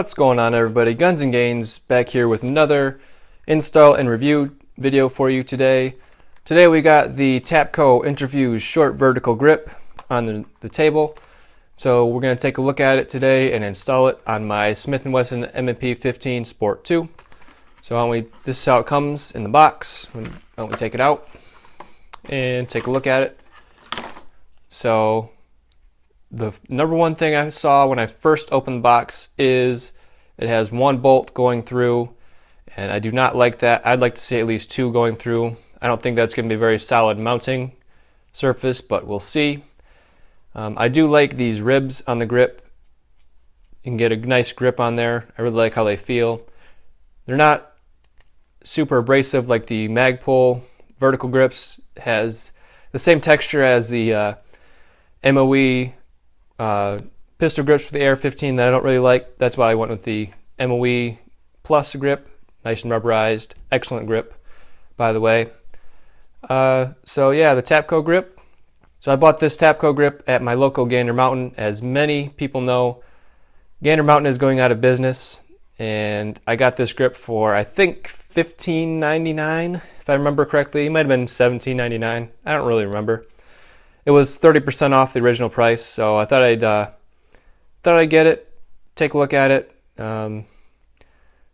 What's going on, everybody? Guns and Gains back here with another install and review video for you today. Today we got the Tapco Intrafuse short vertical grip on the table. So we're going to take a look at it today and install it on my Smith & Wesson M&P 15 Sport 2. So this is how it comes in the box. Why don't we take it out and take a look at it. So the number one thing I saw when I first opened the box is it has one bolt going through, and I do not like that. I'd like to see at least two going through. I don't think that's going to be a very solid mounting surface, but we'll see. I do like these ribs on the grip. You can get a nice grip on there. I really like how they feel. They're not super abrasive like the Magpul vertical grips. Has the same texture as the MOE pistol grips for the AR-15 that I don't really like. That's why I went with the MOE Plus grip. Nice and rubberized. Excellent grip, by the way. So yeah, the Tapco grip. So I bought this Tapco grip at my local Gander Mountain. As many people know, Gander Mountain is going out of business, and I got this grip for, I think, $15.99, if I remember correctly. It might have been $17.99. I don't really remember. It was 30% off the original price, so I thought I'd get it, take a look at it.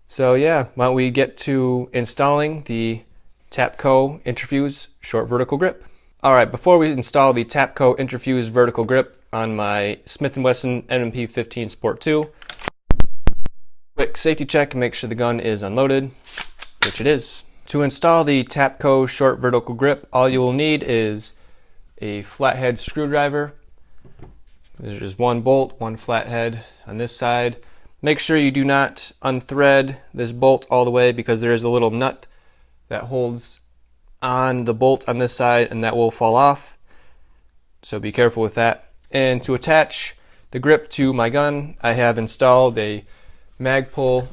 So yeah, why don't we get to installing the Tapco Intrafuse short vertical grip. Alright, before we install the Tapco Intrafuse vertical grip on my Smith & Wesson M&P 15 Sport 2, quick safety check and make sure the gun is unloaded, which it is. To install the Tapco short vertical grip, all you will need is a flathead screwdriver. There's just one bolt, one flathead on this side. Make sure you do not unthread this bolt all the way, because there is a little nut that holds on the bolt on this side and that will fall off. So be careful with that. And to attach the grip to my gun, I have installed a Magpul,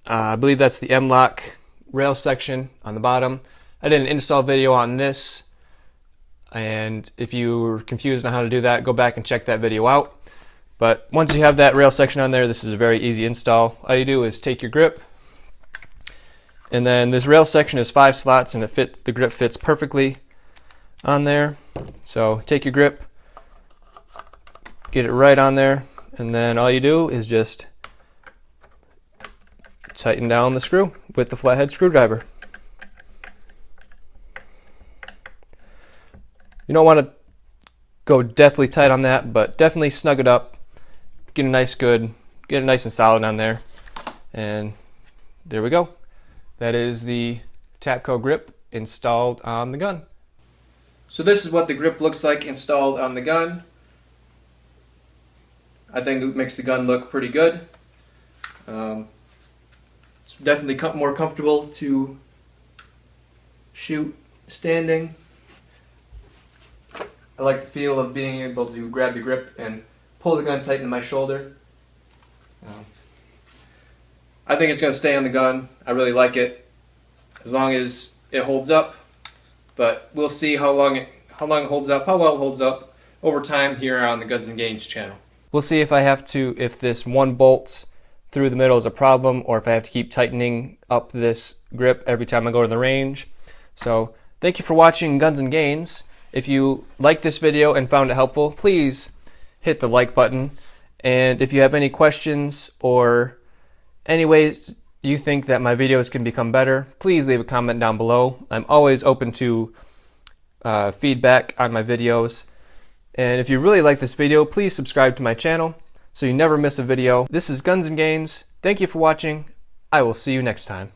I believe that's the M-Lock rail section on the bottom. I did an install video on this, and if you were confused on how to do that, go back and check that video out. But once you have that rail section on there, this is a very easy install. All you do is take your grip, and then this rail section is 5 slots, and the grip fits perfectly on there. So take your grip, get it right on there, and then all you do is just tighten down the screw with the flathead screwdriver. You don't want to go deathly tight on that, but definitely snug it up. Get it nice and solid on there. And there we go. That is the Tapco grip installed on the gun. So this is what the grip looks like installed on the gun. I think it makes the gun look pretty good. It's definitely more comfortable to shoot standing. I like the feel of being able to grab the grip and pull the gun tight into my shoulder. I think it's going to stay on the gun. I really like it, as long as it holds up. But we'll see how long it holds up, how well it holds up over time here on the Guns and Gains channel. We'll see if this one bolt through the middle is a problem, or if I have to keep tightening up this grip every time I go to the range. So thank you for watching Guns and Gains. If you liked this video and found it helpful, please hit the like button. And if you have any questions or any ways you think that my videos can become better, please leave a comment down below. I'm always open to feedback on my videos. And if you really like this video, please subscribe to my channel so you never miss a video. This is Guns and Gains. Thank you for watching. I will see you next time.